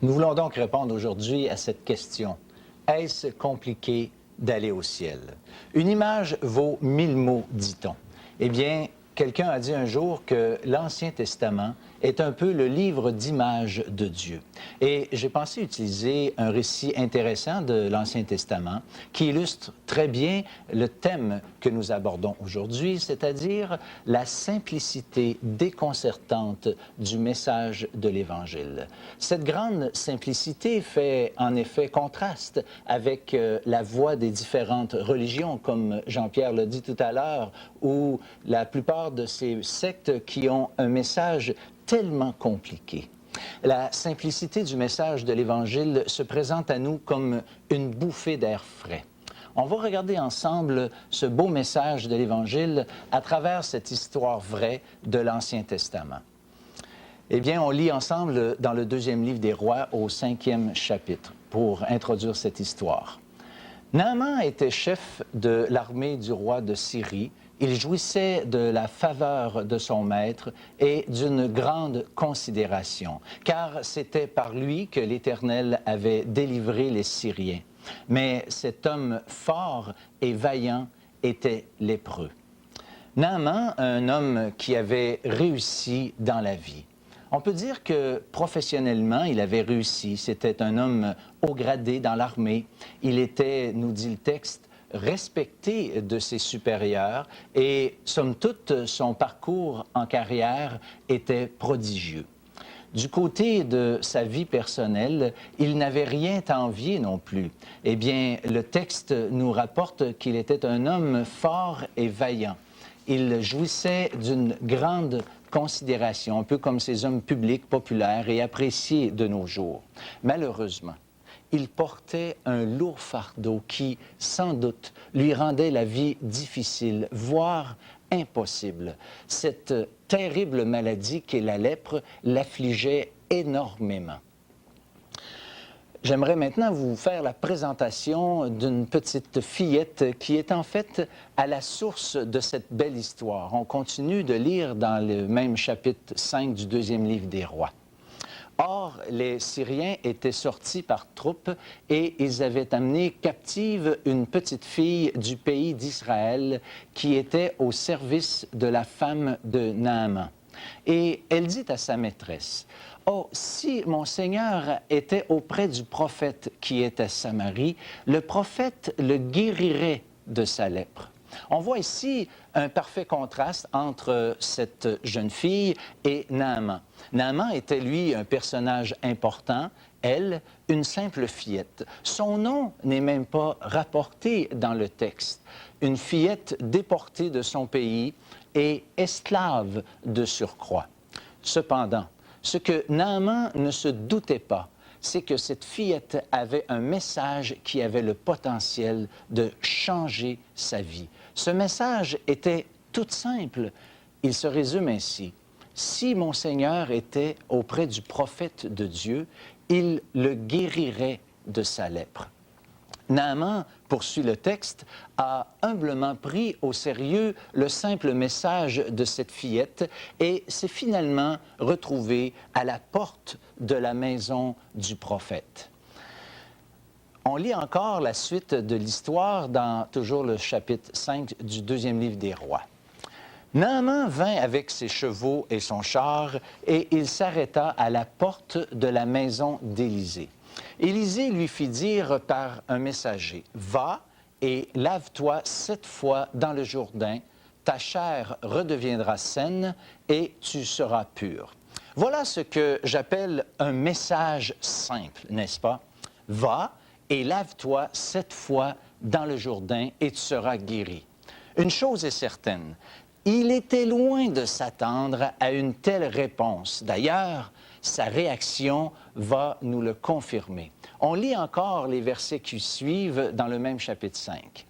Nous voulons donc répondre aujourd'hui à cette question. Est-ce compliqué d'aller au ciel? Une image vaut 1000 mots, dit-on. Eh bien, quelqu'un a dit un jour que l'Ancien Testament est un peu le livre d'images de Dieu. Et j'ai pensé utiliser un récit intéressant de l'Ancien Testament qui illustre très bien le thème que nous abordons aujourd'hui, c'est-à-dire la simplicité déconcertante du message de l'Évangile. Cette grande simplicité fait en effet contraste avec la voix des différentes religions, comme Jean-Pierre l'a dit tout à l'heure, ou la plupart de ces sectes qui ont un message tellement compliqué. La simplicité du message de l'Évangile se présente à nous comme une bouffée d'air frais. On va regarder ensemble ce beau message de l'Évangile à travers cette histoire vraie de l'Ancien Testament. Eh bien, on lit ensemble dans le deuxième livre des Rois au 5e chapitre pour introduire cette histoire. Naaman était chef de l'armée du roi de Syrie. Il jouissait de la faveur de son maître et d'une grande considération, car c'était par lui que l'Éternel avait délivré les Syriens. Mais cet homme fort et vaillant était lépreux. Naaman, un homme qui avait réussi dans la vie. On peut dire que professionnellement, il avait réussi. C'était un homme haut gradé dans l'armée. Il était, nous dit le texte, respecté de ses supérieurs et, somme toute, son parcours en carrière était prodigieux. Du côté de sa vie personnelle, il n'avait rien à envier non plus. Eh bien, le texte nous rapporte qu'il était un homme fort et vaillant. Il jouissait d'une grande considération, un peu comme ces hommes publics, populaires et appréciés de nos jours. Malheureusement, il portait un lourd fardeau qui, sans doute, lui rendait la vie difficile, voire impossible. Cette terrible maladie qu'est la lèpre l'affligeait énormément. J'aimerais maintenant vous faire la présentation d'une petite fillette qui est en fait à la source de cette belle histoire. On continue de lire dans le même chapitre 5 du deuxième livre des Rois. Or, les Syriens étaient sortis par troupes et ils avaient amené captive une petite fille du pays d'Israël qui était au service de la femme de Naaman. Et elle dit à sa maîtresse, « Oh, si mon Seigneur était auprès du prophète qui est à Samarie, le prophète le guérirait de sa lèpre. » On voit ici un parfait contraste entre cette jeune fille et Naaman. Naaman était, lui, un personnage important, elle, une simple fillette. Son nom n'est même pas rapporté dans le texte. Une fillette déportée de son pays et esclave de surcroît. Cependant, ce que Naaman ne se doutait pas, c'est que cette fillette avait un message qui avait le potentiel de changer sa vie. Ce message était tout simple. Il se résume ainsi. Si mon Seigneur était auprès du prophète de Dieu, il le guérirait de sa lèpre. Naaman, poursuit le texte, a humblement pris au sérieux le simple message de cette fillette et s'est finalement retrouvé à la porte de la maison du prophète. On lit encore la suite de l'histoire dans toujours le chapitre 5 du deuxième livre des Rois. Naaman vint avec ses chevaux et son char et il s'arrêta à la porte de la maison d'Élisée. Élisée lui fit dire par un messager, « Va et lave-toi 7 fois dans le Jourdain, ta chair redeviendra saine et tu seras pur. » Voilà ce que j'appelle un message simple, n'est-ce pas? « Va et lave-toi 7 fois dans le Jourdain et tu seras guéri. » Une chose est certaine, il était loin de s'attendre à une telle réponse. D'ailleurs, sa réaction va nous le confirmer. On lit encore les versets qui suivent dans le même chapitre 5.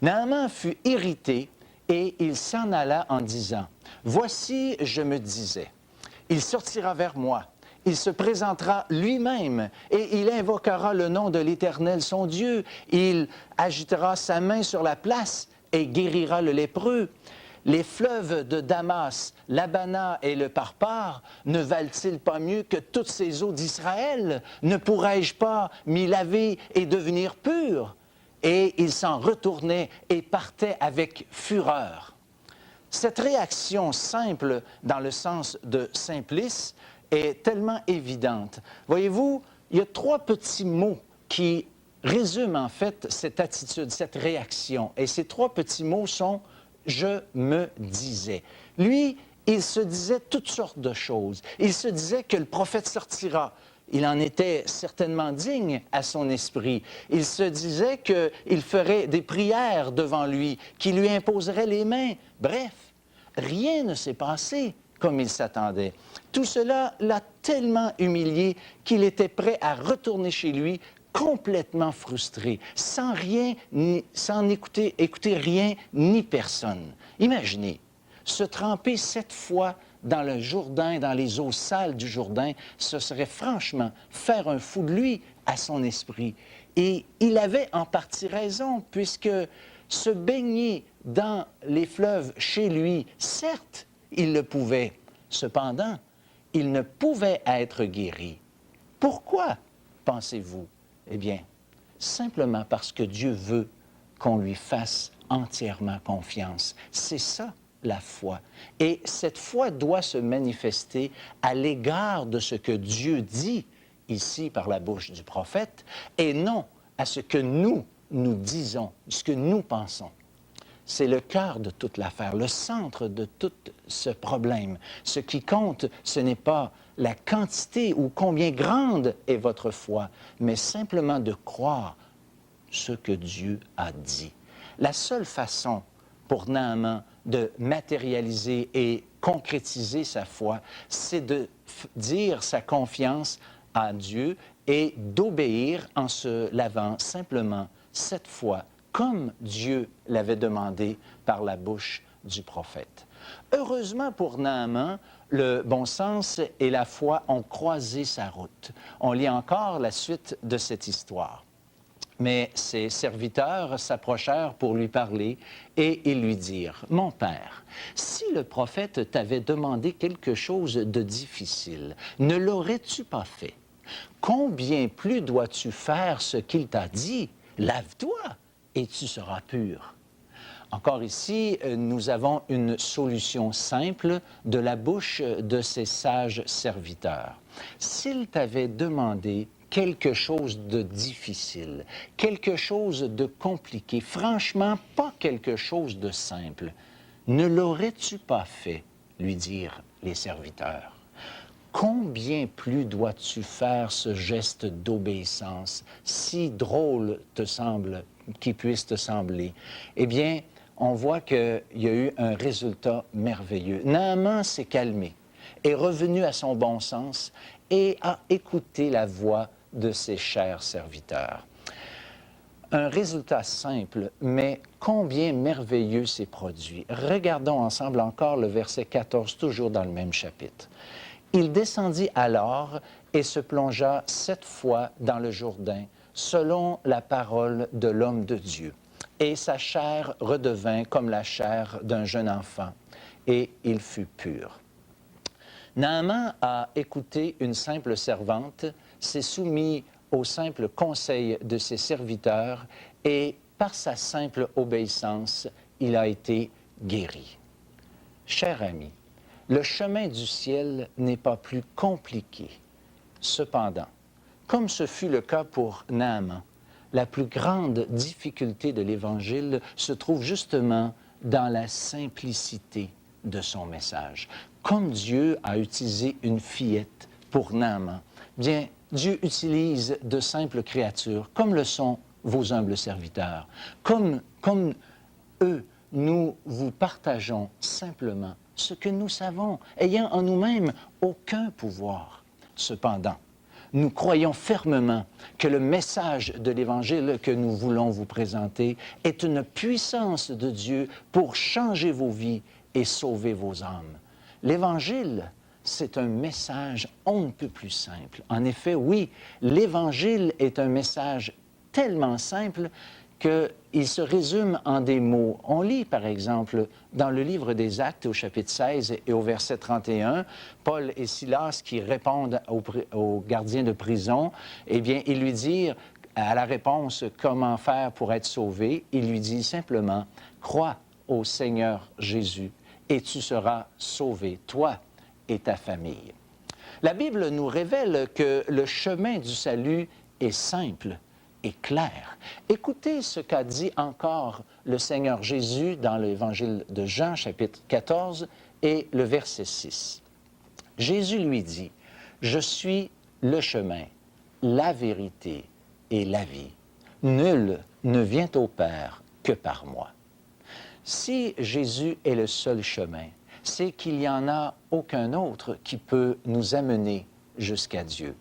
Naaman fut irrité et il s'en alla en disant, « Voici, je me disais, il sortira vers moi, il se présentera lui-même et il invoquera le nom de l'Éternel, son Dieu. Il agitera sa main sur la place et guérira le lépreux. Les fleuves de Damas, l'Abana et le Parpar ne valent-ils pas mieux que toutes ces eaux d'Israël? Ne pourrais-je pas m'y laver et devenir pur? Et il s'en retournait et partait avec fureur. Cette réaction simple, dans le sens de simplice, est tellement évidente. Voyez-vous, il y a 3 petits mots qui résument en fait cette attitude, cette réaction. Et ces 3 petits mots sont « je me disais ». Lui, il se disait toutes sortes de choses. Il se disait que le prophète sortira. Il en était certainement digne à son esprit. Il se disait qu'il ferait des prières devant lui, qu'il lui imposerait les mains. Bref, rien ne s'est passé comme il s'attendait. Tout cela l'a tellement humilié qu'il était prêt à retourner chez lui complètement frustré, sans écouter rien ni personne. Imaginez, se tremper 7 fois dans le Jourdain, dans les eaux sales du Jourdain, ce serait franchement faire un fou de lui à son esprit. Et il avait en partie raison, puisque se baigner dans les fleuves chez lui, certes, il le pouvait. Cependant, il ne pouvait être guéri. Pourquoi, pensez-vous? Eh bien, simplement parce que Dieu veut qu'on lui fasse entièrement confiance. C'est ça, la foi. Et cette foi doit se manifester à l'égard de ce que Dieu dit ici par la bouche du prophète et non à ce que nous disons, ce que nous pensons. C'est le cœur de toute l'affaire, le centre de tout ce problème. Ce qui compte, ce n'est pas la quantité ou combien grande est votre foi, mais simplement de croire ce que Dieu a dit. La seule façon pour Naaman de matérialiser et concrétiser sa foi, c'est de dire sa confiance à Dieu et d'obéir en se lavant simplement 7 fois, comme Dieu l'avait demandé par la bouche du prophète. Heureusement pour Naaman, le bon sens et la foi ont croisé sa route. On lit encore la suite de cette histoire. Mais ses serviteurs s'approchèrent pour lui parler et ils lui dirent, « Mon père, si le prophète t'avait demandé quelque chose de difficile, ne l'aurais-tu pas fait? Combien plus dois-tu faire ce qu'il t'a dit? Lave-toi et tu seras pur. » Encore ici, nous avons une solution simple de la bouche de ces sages serviteurs. S'il t'avait demandé quelque chose de difficile, quelque chose de compliqué, franchement pas quelque chose de simple, ne l'aurais-tu pas fait, lui dirent les serviteurs. Combien plus dois-tu faire ce geste d'obéissance, si drôle te semble, qu'il puisse te sembler? Eh bien, on voit qu'il y a eu un résultat merveilleux. Naaman s'est calmé, est revenu à son bon sens et a écouté la voix de ses chers serviteurs. Un résultat simple, mais combien merveilleux s'est produit. Regardons ensemble encore le verset 14, toujours dans le même chapitre. « Il descendit alors et se plongea 7 fois dans le Jourdain, selon la parole de l'homme de Dieu. Et sa chair redevint comme la chair d'un jeune enfant, et il fut pur. » Naaman a écouté une simple servante, s'est soumis au simple conseil de ses serviteurs et, par sa simple obéissance, il a été guéri. Cher ami, le chemin du ciel n'est pas plus compliqué. Cependant, comme ce fut le cas pour Naaman, la plus grande difficulté de l'Évangile se trouve justement dans la simplicité de son message. Comme Dieu a utilisé une fillette pour Naaman, bien, Dieu utilise de simples créatures, comme le sont vos humbles serviteurs. Comme eux, nous vous partageons simplement ce que nous savons, ayant en nous-mêmes aucun pouvoir. Cependant, nous croyons fermement que le message de l'Évangile que nous voulons vous présenter est une puissance de Dieu pour changer vos vies et sauver vos âmes. L'Évangile, c'est un message on ne peut plus simple. En effet, oui, l'Évangile est un message tellement simple qu'il se résume en des mots. On lit, par exemple, dans le livre des Actes, au chapitre 16 et au verset 31, Paul et Silas qui répondent au gardien de prison, eh bien, ils lui disent, à la réponse « Comment faire pour être sauvé ?» il lui dit simplement « Crois au Seigneur Jésus et tu seras sauvé, toi et ta famille. » La Bible nous révèle que le chemin du salut est simple et clair. Écoutez ce qu'a dit encore le Seigneur Jésus dans l'Évangile de Jean, chapitre 14, et le verset 6. Jésus lui dit, « Je suis le chemin, la vérité et la vie. Nul ne vient au Père que par moi. » Si Jésus est le seul chemin, c'est qu'il n'y en a aucun autre qui peut nous amener jusqu'à Dieu.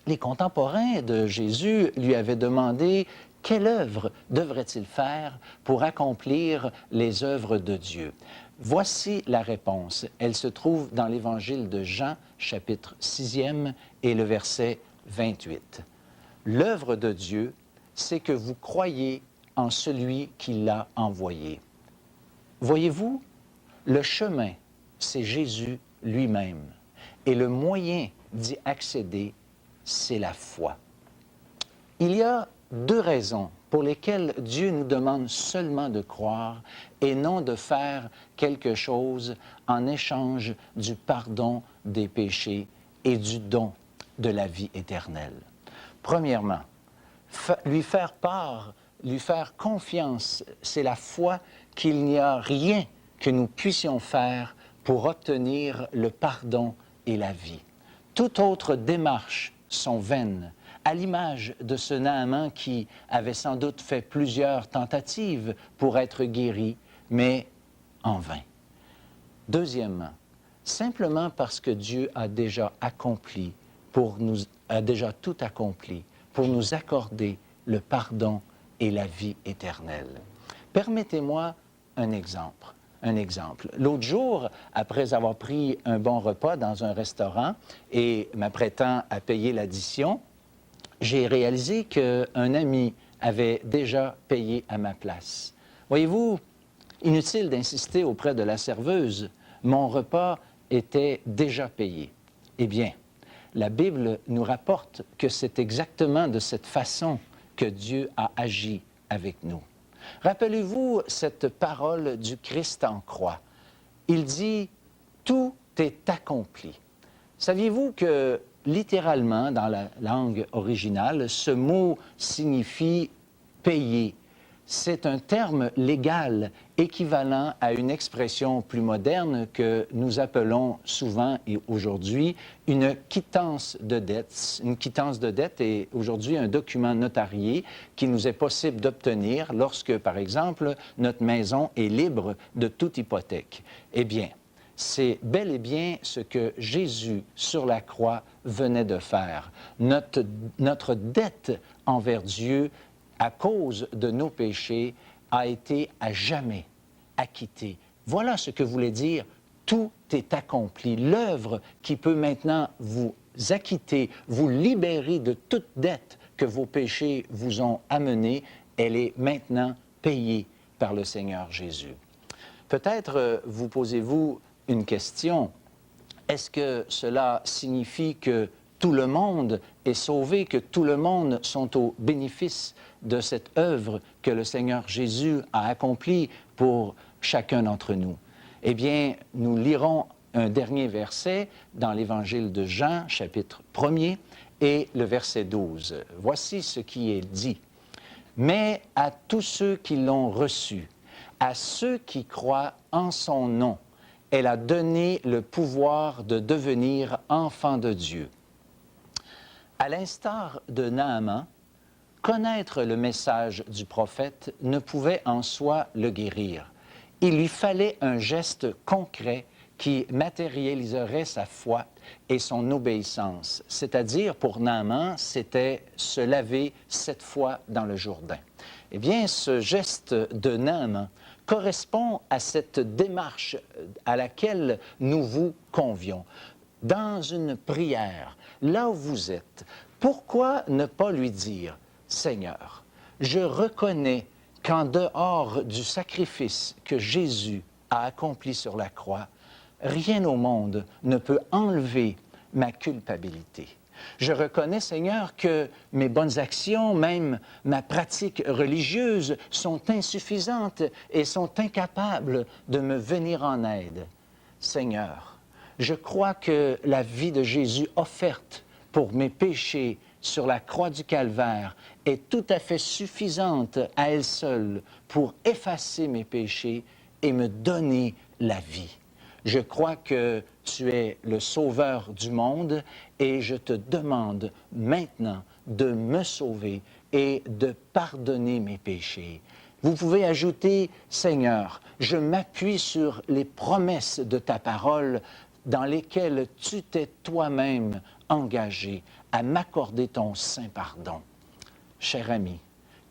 Les contemporains de Jésus lui avaient demandé quelle œuvre devrait-il faire pour accomplir les œuvres de Dieu. Voici la réponse. Elle se trouve dans l'Évangile de Jean, chapitre 6e, et le verset 28. L'œuvre de Dieu, c'est que vous croyez en celui qui l'a envoyé. Voyez-vous, le chemin, c'est Jésus lui-même. Et le moyen d'y accéder, c'est la foi. Il y a deux raisons pour lesquelles Dieu nous demande seulement de croire et non de faire quelque chose en échange du pardon des péchés et du don de la vie éternelle. Premièrement, lui faire confiance, c'est la foi qu'il n'y a rien que nous puissions faire pour obtenir le pardon et la vie. Toute autre démarche sont vaines, à l'image de ce Naaman qui avait sans doute fait plusieurs tentatives pour être guéri, mais en vain. Deuxièmement, simplement parce que Dieu a déjà tout accompli pour nous accorder le pardon et la vie éternelle. Permettez-moi un exemple. L'autre jour, après avoir pris un bon repas dans un restaurant et m'apprêtant à payer l'addition, j'ai réalisé qu'un ami avait déjà payé à ma place. Voyez-vous, inutile d'insister auprès de la serveuse, mon repas était déjà payé. Eh bien, la Bible nous rapporte que c'est exactement de cette façon que Dieu a agi avec nous. Rappelez-vous cette parole du Christ en croix. Il dit « Tout est accompli ». Saviez-vous que, littéralement, dans la langue originale, ce mot signifie « payer ». C'est un terme légal équivalent à une expression plus moderne que nous appelons souvent et aujourd'hui une quittance de dette. Une quittance de dette est aujourd'hui un document notarié qui nous est possible d'obtenir lorsque, par exemple, notre maison est libre de toute hypothèque. Eh bien, c'est bel et bien ce que Jésus, sur la croix, venait de faire. Notre dette envers Dieu à cause de nos péchés, a été à jamais acquittée. Voilà ce que voulait dire « tout est accompli ». L'œuvre qui peut maintenant vous acquitter, vous libérer de toute dette que vos péchés vous ont amenée, elle est maintenant payée par le Seigneur Jésus. Peut-être vous posez-vous une question. Est-ce que cela signifie que tout le monde est sauvé, que tout le monde sont au bénéfice de cette œuvre que le Seigneur Jésus a accomplie pour chacun d'entre nous? Eh bien, nous lirons un dernier verset dans l'Évangile de Jean, chapitre 1er, et le verset 12. Voici ce qui est dit. « Mais à tous ceux qui l'ont reçu, à ceux qui croient en son nom, elle a donné le pouvoir de devenir enfants de Dieu. » À l'instar de Naaman, connaître le message du prophète ne pouvait en soi le guérir. Il lui fallait un geste concret qui matérialiserait sa foi et son obéissance. C'est-à-dire, pour Naaman, c'était se laver 7 fois dans le Jourdain. Eh bien, ce geste de Naaman correspond à cette démarche à laquelle nous vous convions. Dans une prière, là où vous êtes, pourquoi ne pas lui dire « Seigneur, Je reconnais qu'en dehors du sacrifice que Jésus a accompli sur la croix, rien au monde ne peut enlever ma culpabilité. Je reconnais, Seigneur, que mes bonnes actions, même ma pratique religieuse, sont insuffisantes et sont incapables de me venir en aide. Seigneur, je crois que la vie de Jésus offerte pour mes péchés sur la croix du Calvaire est tout à fait suffisante à elle seule pour effacer mes péchés et me donner la vie. Je crois que tu es le sauveur du monde et je te demande maintenant de me sauver et de pardonner mes péchés. Vous pouvez ajouter, Seigneur, je m'appuie sur les promesses de ta parole dans lesquelles tu t'es toi-même engagé à m'accorder ton saint pardon. Cher ami,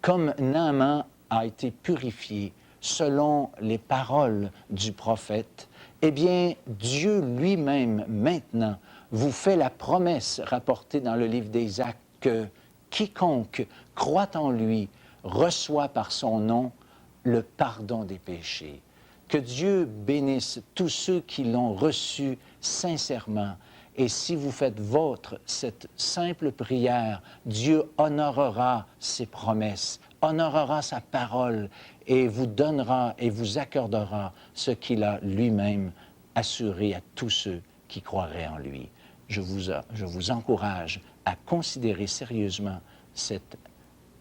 comme Naaman a été purifié selon les paroles du prophète, eh bien, Dieu lui-même, maintenant, vous fait la promesse rapportée dans le livre des Actes que quiconque croit en lui reçoit par son nom le pardon des péchés. Que Dieu bénisse tous ceux qui l'ont reçu sincèrement. Et si vous faites vôtre cette simple prière, Dieu honorera ses promesses, honorera sa parole et vous donnera et vous accordera ce qu'il a lui-même assuré à tous ceux qui croiraient en lui. Je vous encourage à considérer sérieusement cette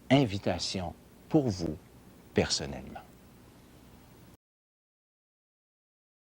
invitation pour vous personnellement.